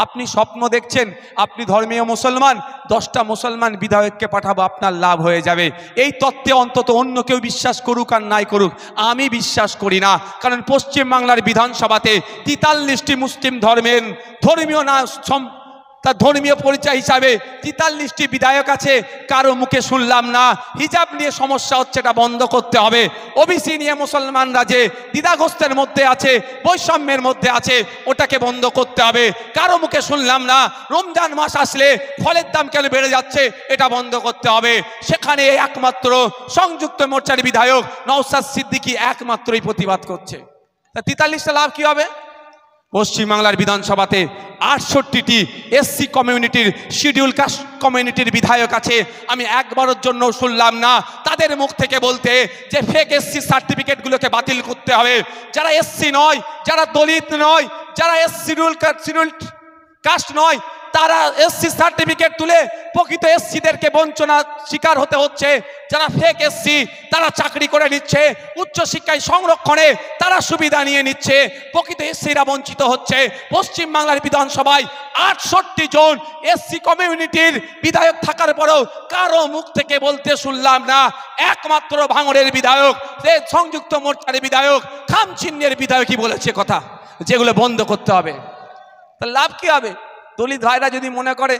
আপনি স্বপ্ন দেখছেন আপনি ধর্মীয় মুসলমান, 10টা মুসলমান বিধায়ককে পাঠাবো, আপনার লাভ হয়ে যাবে। এই তত্ত্বে অন্তত অন্য কেউ বিশ্বাস করুক আর নাই করুক, আমি বিশ্বাস করি না। কারণ পশ্চিমবাংলার বিধানসভাতে 43টি মুসলিম ধর্মীয় না তার ধর্মীয় পরিচয় হিসাবে 43টি বিধায়ক আছে, কারো মুখে শুনলাম না হিজাব নিয়ে সমস্যা হচ্ছে, এটা বন্ধ করতে হবে। ওবিসি নিয়ে মুসলমানরা যে দ্বিধাগ্রস্তের মধ্যে আছে, বৈষম্যের মধ্যে আছে, ওটাকে বন্ধ করতে হবে, কারো মুখে শুনলাম না। রমজান মাস আসলে ফলের দাম কেন বেড়ে যাচ্ছে, এটা বন্ধ করতে হবে। সেখানে একমাত্র সংযুক্ত মোর্চার বিধায়ক নওশাদ সিদ্দিকী একমাত্রই প্রতিবাদ করছে। তা 43টা লাভ কি হবে? পশ্চিমবাংলার বিধানসভাতে 68টি এসসি কমিউনিটির, শিডিউল কাস্ট কমিউনিটির বিধায়ক আছে, আমি একবারের জন্য শুনলাম না তাদের মুখ থেকে বলতে যে ফেক এসসি সার্টিফিকেটগুলোকে বাতিল করতে হবে। যারা এসসি নয়, যারা দলিত নয়, যারা শিডিউল কাস্ট নয়, তারা এসসি সার্টিফিকেট তুলে প্রকৃত এসসিদেরকে বঞ্চনা শিকার হতে হচ্ছে। যারা ফেক এসসি তারা চাকরি করে নিচ্ছে, উচ্চশিক্ষায় সংরক্ষণে তারা সুবিধা নিয়ে নিচ্ছে, প্রকৃত এসসিরা বঞ্চিত হচ্ছে। পশ্চিমবাংলার বিধানসভায় 68 জন এসসি কমিউনিটির বিধায়ক থাকার পরেও কারো মুখ থেকে বলতে শুনলাম না। একমাত্র ভাঙড়ের বিধায়ক, সংযুক্ত মোর্চার বিধায়ক, খামচিহ্নের বিধায়কই বলেছে কথা, যেগুলো বন্ধ করতে হবে। তার লাভ কি হবে? দলিত ভাইরা যদি মনে করে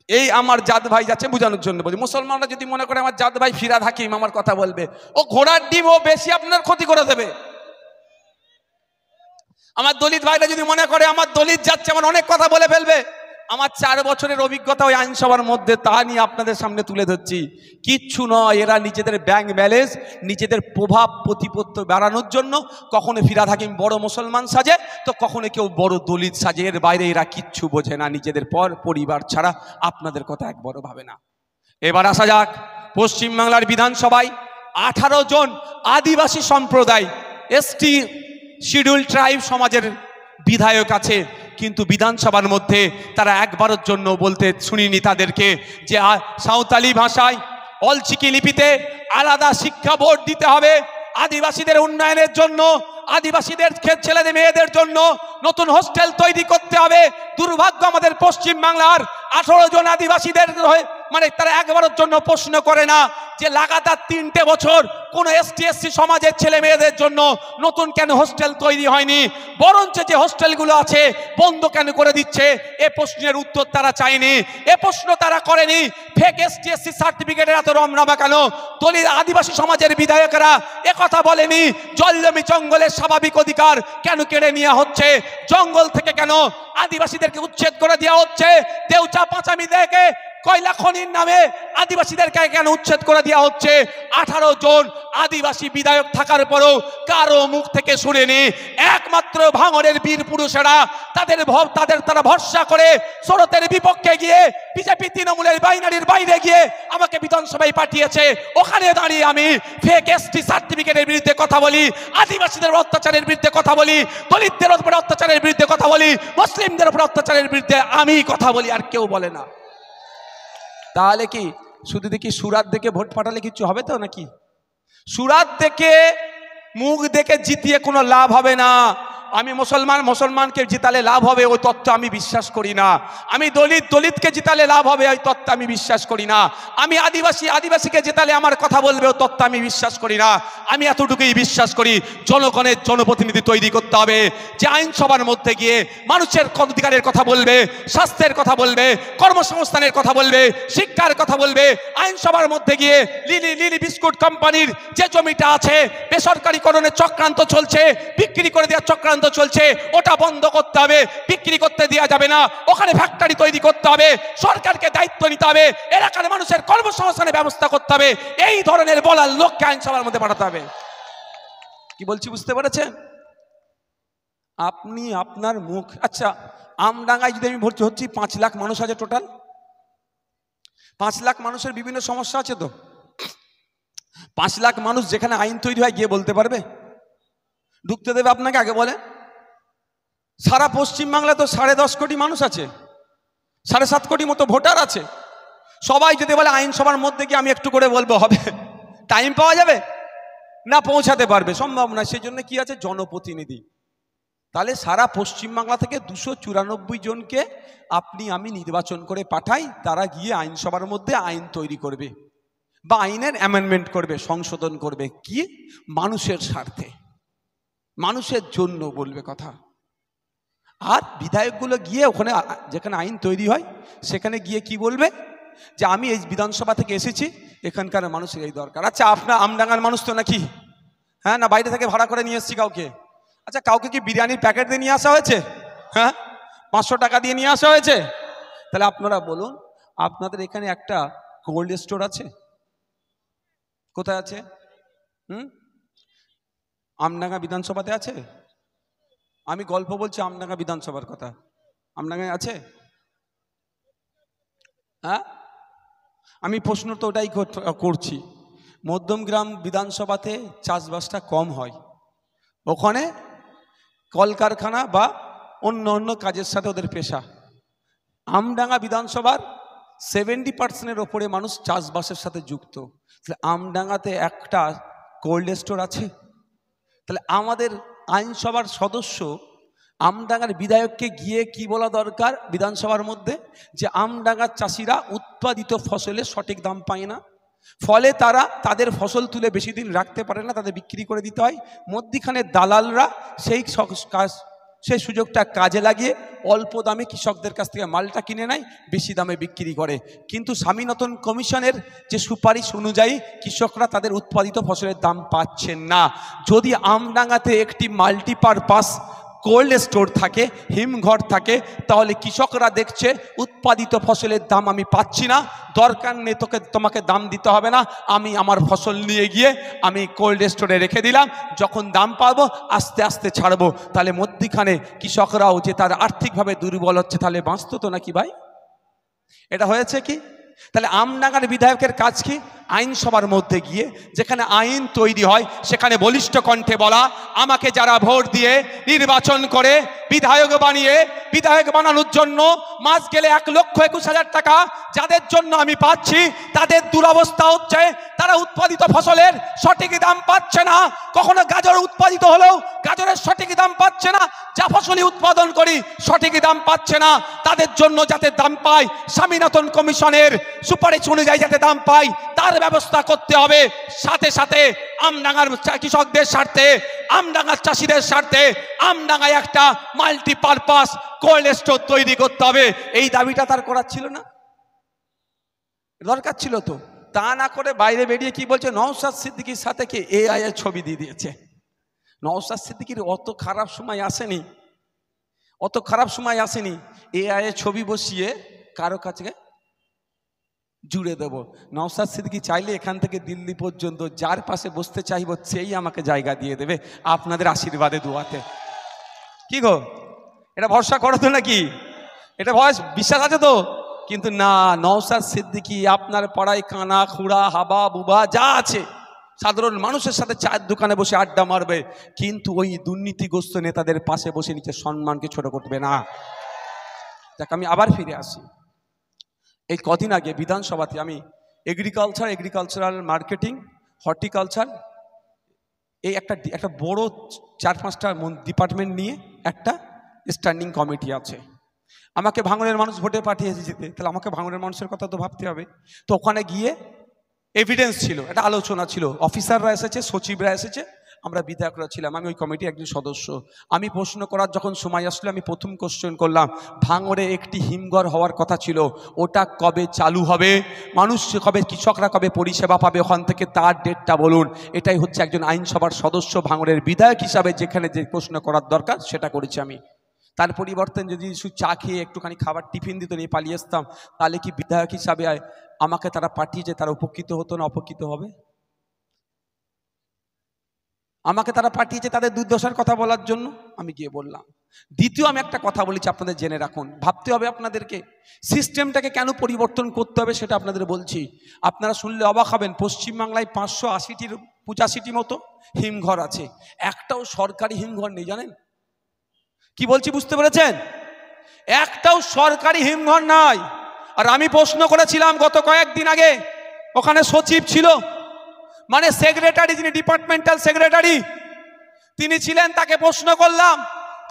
এই আমার জাত ভাই যাচ্ছে, বোঝানোর জন্য বলি, মুসলমানরা যদি মনে করে আমার জাত ভাই ফিরাদ হাকিম আমার কথা বলবে, ও ঘোড়ার ডিম, ও বেশি আপনার ক্ষতি করে দেবে। আমার দলিত ভাইরা যদি মনে করে আমার দলিত যাচ্ছে, আমার অনেক কথা বলে ফেলবে। আমার 4 বছরের অভিজ্ঞতা ওই আইনসভার মধ্যে, তা নিয়ে আপনাদের সামনে তুলে ধরছি। কিচ্ছু নয়, এরা নিজেদের ব্যাংক ব্যালেন্স, নিজেদের প্রভাব প্রতিপত্তি বাড়ানোর জন্য কখনো ফিরাদ হাকিম বড় মুসলমান সাজে, তো কখনো কেউ বড় দলিত সাজে। এর বাইরে এরা কিচ্ছু বোঝে না, নিজেদের পরিবার ছাড়া আপনাদের কথা একবারও ভাবে না। এবার আসা যাক, পশ্চিমবাংলার বিধানসভায় 18 জন আদিবাসী সম্প্রদায়, এসটি শিডিউল ট্রাইব সমাজের বিধায়ক আছে, কিন্তু বিধানসভার মধ্যে তারা একবারের জন্য বলতে শুনিনি তাদেরকে যে সাঁওতালি ভাষায় অলচিকি লিপিতে আলাদা শিক্ষা বোর্ড দিতে হবে, আদিবাসীদের উন্নয়নের জন্য, আদিবাসীদের ছেলেদের মেয়েদের জন্য নতুন হোস্টেল তৈরি করতে হবে। দুর্ভাগ্য আমাদের পশ্চিমবাংলার 18 জন আদিবাসীদের মানে তারা একবারের জন্য প্রশ্ন করে না যে লাগাতার 3টে বছর কোন এসটি এসসি সমাজের ছেলে মেয়েদের জন্য নতুন কেন হোস্টেল তৈরি হয়নি, বরঞ্চ যে হোস্টেলগুলো আছে বন্ধ কেন করে দিচ্ছে, এ প্রশ্নের উত্তর তারা চায়নি, এ প্রশ্ন তারা করেনি। ফেক এসটি এসসি সার্টিফিকেটের এত রমনামা কেন? দলিত আদিবাসী সমাজের বিধায়করা এ কথা বলেনি। জল জমি জঙ্গলের স্বাভাবিক অধিকার কেন কেড়ে নেওয়া হচ্ছে? জঙ্গল থেকে কেন আদিবাসীদেরকে উচ্ছেদ করে দেওয়া হচ্ছে? দেউচা পাঁচামি দেখে কয়লা খনির নামে আদিবাসীদেরকে কেন উচ্ছেদ করে দেওয়া হচ্ছে? 18 জন আদিবাসী বিধায়ক থাকার পরেও কারো মুখ থেকে শুনেনি। একমাত্র ভাঙড়ের বীর পুরুষেরা তারা ভরসা করে শরতের বিপক্ষে গিয়ে বিজেপি তৃণমূলের বাইনারির বাইরে গিয়ে আমাকে বিধানসভায় পাঠিয়েছে। ওখানে দাঁড়িয়ে আমি ফেক এসটি সার্টিফিকেটের বিরুদ্ধে কথা বলি, আদিবাসীদের অত্যাচারের বিরুদ্ধে কথা বলি, দলিতদের উপর অত্যাচারের বিরুদ্ধে কথা বলি, মুসলিমদের উপর অত্যাচারের বিরুদ্ধে আমি কথা বলি, আর কেউ বলে না। তাহলে কি শুধু দেখি সুরাত দেখে ভোট পাঠালে কিছু হবে তো নাকি? সুরাত দেখে মুখ দেখে জিতিয়ে কোনো লাভ হবে না। আমি মুসলমানকে জিতালে লাভ হবে ওই তত্ত্ব আমি বিশ্বাস করি না। আমি দলিতকে জিতালে লাভ হবে ওই তত্ত্ব আমি বিশ্বাস করি না। আমি আদিবাসীকে জিতালে আমার কথা বলবে ওই তত্ত্ব আমি বিশ্বাস করি না। আমি এতটুকুই বিশ্বাস করি জনগণের জনপ্রতিনিধি তৈরি করতে হবে, যে আইনসভার মধ্যে গিয়ে মানুষের অধিকারের কথা বলবে, স্বাস্থ্যের কথা বলবে, কর্মসংস্থানের কথা বলবে, শিক্ষার কথা বলবে। আইনসভার মধ্যে গিয়ে লিলি বিস্কুট কোম্পানির যে জমিটা আছে বেসরকারিকরণের চক্রান্ত চলছে, বিক্রি করে দেওয়ার চক্রান্ত চলছে, ওটা বন্ধ করতে হবে, বিক্রি করতে দেওয়া যাবে না। ওখানে ফ্যাক্টরি তৈরি করতে হবে, সরকারকে দায়িত্ব নিতে হবে, এলাকার মানুষের কর্মসংস্থানের ব্যবস্থা করতে হবে। এই ধরনের বলার লোককে আইনসভার মধ্যে পাঠাতে হবে। কি বলছি বুঝতে পেরেছেন? আপনি আপনার মুখ, আচ্ছা আমডাঙ্গায় যদি আমি ভর্তি হচ্ছি 5 লাখ মানুষ আছে টোটাল, 5 লাখ মানুষের বিভিন্ন সমস্যা আছে, তো 5 লাখ মানুষ যেখানে আইন তৈরি হয় গিয়ে বলতে পারবে? ঢুকতে দেবে আপনাকে? আগে বলে। সারা পশ্চিমবাংলায় তো 10.5 কোটি মানুষ আছে, 7.5 কোটি মতো ভোটার আছে। সবাই যদি বলে আইনসভার মধ্যে গিয়ে আমি একটু করে বলবো, হবে? টাইম পাওয়া যাবে না? পৌঁছাতে পারবে? সম্ভব না। সেই জন্য কি আছে? জনপ্রতিনিধি। তাহলে সারা পশ্চিমবাংলা থেকে 294 জনকে আপনি আমি নির্বাচন করে পাঠাই, তারা গিয়ে আইনসভার মধ্যে আইন তৈরি করবে বা আইনের অ্যামেন্ডমেন্ট করবে, সংশোধন করবে, কি মানুষের স্বার্থে, মানুষের জন্য বলবে কথা। আর বিধায়কগুলো গিয়ে ওখানে যেখানে আইন তৈরি হয় সেখানে গিয়ে কি বলবে, যে আমি এই বিধানসভা থেকে এসেছি, এখানকার মানুষের এই দরকার। আচ্ছা, আপনার আমডাঙ্গার মানুষ তো নাকি? হ্যাঁ, না বাইরে থেকে ভাড়া করে নিয়ে এসেছি কাউকে? আচ্ছা, কাউকে কি বিরিয়ানির প্যাকেট দিয়ে নিয়ে আসা হয়েছে? হ্যাঁ, 500 টাকা দিয়ে নিয়ে আসা হয়েছে? তাহলে আপনারা বলুন, আপনাদের এখানে একটা কোল্ড স্টোর আছে? কোথায় আছে? আমডাঙ্গা বিধানসভাতে আছে? আমি গল্প বলছি আমডাঙ্গা বিধানসভার কথা। আমডাঙ্গায় আছে? হ্যাঁ, আমি প্রশ্ন তো ওটাই করছি। মধ্যমগ্রাম বিধানসভাতে চাষবাসটা কম হয়, ওখানে কলকারখানা বা অন্য অন্য কাজের সাথে ওদের পেশা। আমডাঙ্গা বিধানসভার 70% ওপরে মানুষ চাষবাসের সাথে যুক্ত। তাহলে আমডাঙ্গাতে একটা কোল্ড স্টোর আছে? তাহলে আমাদের আইনসভার সদস্য আমডাঙ্গার বিধায়ককে গিয়ে কি বলা দরকার বিধানসভার মধ্যে, যে আমডাঙ্গার চাষিরা উৎপাদিত ফসলের সঠিক দাম পায় না, ফলে তারা তাদের ফসল তুলে বেশি দিন রাখতে পারে না, তাদের বিক্রি করে দিতে হয়। মধ্যিখানে দালালরা সেই সুযোগটা কাজে লাগিয়ে অল্প দামে কৃষকদের কাছ থেকে মালটা কিনে নেয়, বেশি দামে বিক্রি করে। কিন্তু স্বামীনাথন কমিশনের যে সুপারিশ অনুযায়ী কৃষকরা তাদের উৎপাদিত ফসলের দাম পাচ্ছেন না। যদি আমডাঙ্গাতে একটি মাল্টিপারপাস কোল্ড স্টোর থাকে, হিমঘর থাকে, তাহলে কৃষকরা দেখছে উৎপাদিত ফসলের দাম আমি পাচ্ছি না, দরকার নেই তোমাকে দাম দিতে হবে না, আমি আমার ফসল নিয়ে গিয়ে আমি কোল্ড স্টোরে রেখে দিলাম, যখন দাম পাবো আস্তে আস্তে ছাড়বো। তাহলে মধ্যিখানে কৃষকরাও যে তার আর্থিকভাবে দুর্বল হচ্ছে, তাহলে বাঁচত তো নাকি ভাই? এটা হয়েছে কি? তাহলে আমডাঙ্গার বিধায়কের কাজ কি? আইনসভার মধ্যে গিয়ে যেখানে আইন তৈরি হয় সেখানে বলিষ্ঠ কণ্ঠে বলা, আমাকে যারা ভোট দিয়ে নির্বাচন করে বিধায়ক বানানোর জন্য মাস গেলে 1,21,000 টাকা যাদের জন্য আমি পাচ্ছি, তাদের দুরবস্থা হচ্ছে, তারা উৎপাদিত ফসলের সঠিক দাম পাচ্ছে না। কখনো গাজর উৎপাদিত হলেও গাজরের সঠিক দাম পাচ্ছে না, যা ফসলি উৎপাদন করি সঠিক দাম পাচ্ছে না। তাদের জন্য যাতে দাম পায়, স্বামীনাথন কমিশনের সুপারিশ অনুযায়ী যাতে দাম পায়, তার ব্যবস্থা করতে হবে। সাথে সাথে আমডাঙ্গার কৃষকদের স্বার্থে, আমডাঙ্গার চাষিদের স্বার্থে আমডাঙ্গায় একটা মাল্টিপারপাস কোল্ড স্টোর তৈরি করতে হবে। এই দাবিটা তার করার ছিল না? দরকার ছিল তো। তা না করে বাইরে বেরিয়ে কি বলছে, নওশাদ সিদ্দিকীর সাথে কি এআই এর ছবি দিয়ে দিয়েছে। নওশাদ সিদ্দিকীর অত খারাপ সময় আসেনি, অত খারাপ সময় আসেনি। এআই এর ছবি বসিয়ে কারো কাছে জুড়ে দেবো। নওশাদ সিদ্দিকী চাইলে এখান থেকে দিল্লি পর্যন্ত যার পাশে বসতে চাইব সেই আমাকে জায়গা দিয়ে দেবে, আপনাদের আশীর্বাদে দোয়াতে। কি গো, এটা ভরসা করো তো নাকি? এটা বিশ্বাস আছে তো? কিন্তু না, নওশাদ সিদ্দিকী আপনার পাড়ায় কানা খুঁড়া হাবা বুবা যা আছে সাধারণ মানুষের সাথে চায়ের দোকানে বসে আড্ডা মারবে, কিন্তু ওই দুর্নীতিগ্রস্ত নেতাদের পাশে বসে নিজের সম্মানকে ছোট করবে না। দেখ, আমি আবার ফিরে আসি। এই কদিন আগে বিধানসভাতে আমি এগ্রিকালচারাল মার্কেটিং, হর্টিকালচার, এই একটা বড় 4-5টা ডিপার্টমেন্ট নিয়ে একটা স্ট্যান্ডিং কমিটি আছে। আমাকে ভাঙড়ের মানুষ ভোটে পাঠিয়েছে যেতে, তাহলে আমাকে ভাঙড়ের মানুষের কথা তো ভাবতে হবে। তো ওখানে গিয়ে এভিডেন্স ছিল, একটা আলোচনা ছিল, অফিসাররা এসেছে, সচিবরা এসেছে, আমরা বিধায়করা ছিলাম, আমি ওই কমিটির একজন সদস্য। আমি প্রশ্ন করার যখন সময় আসলো, আমি প্রথম কোশ্চেন করলাম, ভাঙড়ে একটি হিমঘর হওয়ার কথা ছিল, ওটা কবে চালু হবে, মানুষ কবে, কৃষকরা কবে পরিষেবা পাবে ওখান থেকে, তার ডেটটা বলুন। এটাই হচ্ছে একজন আইনসভার সদস্য, ভাঙড়ের বিধায়ক হিসাবে যেখানে যে প্রশ্ন করার দরকার সেটা করেছি আমি। তার পরিবর্তে যদি শুধু চা খেয়ে একটুখানি খাবার টিফিন দিত, নিয়ে পালিয়ে আসতাম, তাহলে কি বিধায়ক হিসাবে আমাকে তারা পাঠিয়েছে, তারা উপকৃত হতো না অপকৃত হবে? আমাকে তারা পাঠিয়েছে তাদের দুর্দশার কথা বলার জন্য, আমি গিয়ে বললাম। দ্বিতীয়, আমি একটা কথা বলেছি, আপনাদের জেনে রাখুন, ভাবতে হবে আপনাদেরকে, সিস্টেমটাকে কেন পরিবর্তন করতে হবে সেটা আপনাদের বলছি। আপনারা শুনলে অবাক হবেন, পশ্চিমবাংলায় 585টি মতো হিমঘর আছে, একটাও সরকারি হিমঘর নেই, জানেন? কি বলছি বুঝতে পেরেছেন? একটাও সরকারি হিমঘর নাই। আর আমি প্রশ্ন করেছিলাম গত কয়েকদিন আগে, ওখানে সচিব ছিল, মানে সেক্রেটারি, যিনি ডিপার্টমেন্টাল সেক্রেটারি তিনি ছিলেন, তাকে প্রশ্ন করলাম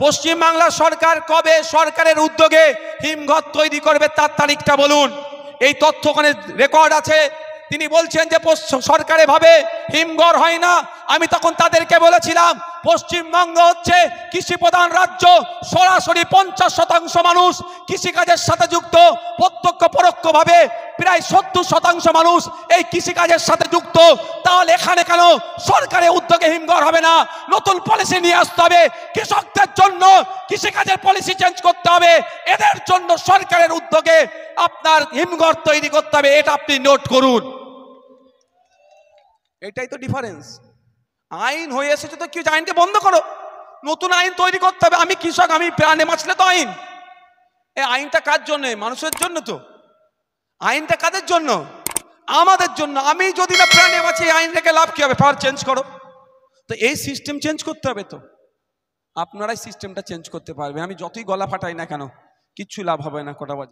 পশ্চিমবাংলা সরকার কবে সরকারের উদ্যোগে হিমঘর তৈরি করবে তার তারিখটা বলুন। এই তথ্য ওখানে রেকর্ড আছে। তিনি বলছেন যে সরকারে ভাবে হিমঘর হয় না। আমি তখন তাদেরকে বলেছিলাম পশ্চিমবঙ্গ হচ্ছে কৃষি প্রধান রাজ্য, সরাসরি 50% মানুষ কৃষিকাজের সাথে যুক্ত, প্রত্যক্ষ পরোক্ষভাবে প্রায় 70% মানুষ এই কৃষিকাজের সাথে যুক্ত। তাহলে এখানে কেন সরকারের উদ্যোগে হিমঘর হবে না? নতুন পলিসি নিয়ে আসতে হবে, কৃষকদের জন্য কৃষিকাজের পলিসি চেঞ্জ করতে হবে, এদের জন্য সরকারের উদ্যোগে আপনার হিমঘর তৈরি করতে হবে। এটা আপনি নোট করুন। এটাই তো ডিফারেন্স। আইন হয়ে এসেছে তো কি আইনকে বন্ধ করো, নতুন আইন তৈরি করতে হবে। আমি কৃষক, আমি প্রাণে বাঁচলে তো আইন। এই আইনটা কার জন্য? মানুষের জন্য তো। আইনটা কাদের জন্য? আমাদের জন্য। আমি যদি না প্রাণে বাঁচি আইন রেখে লাভ কি হবে? পাওয়ার চেঞ্জ করো। তো এই সিস্টেম চেঞ্জ করতে হবে। তো আপনারাই সিস্টেমটা চেঞ্জ করতে পারবে। আমি যতই গলা ফাটাই না কেন কিচ্ছু লাভ হবে না। কটা বাজে?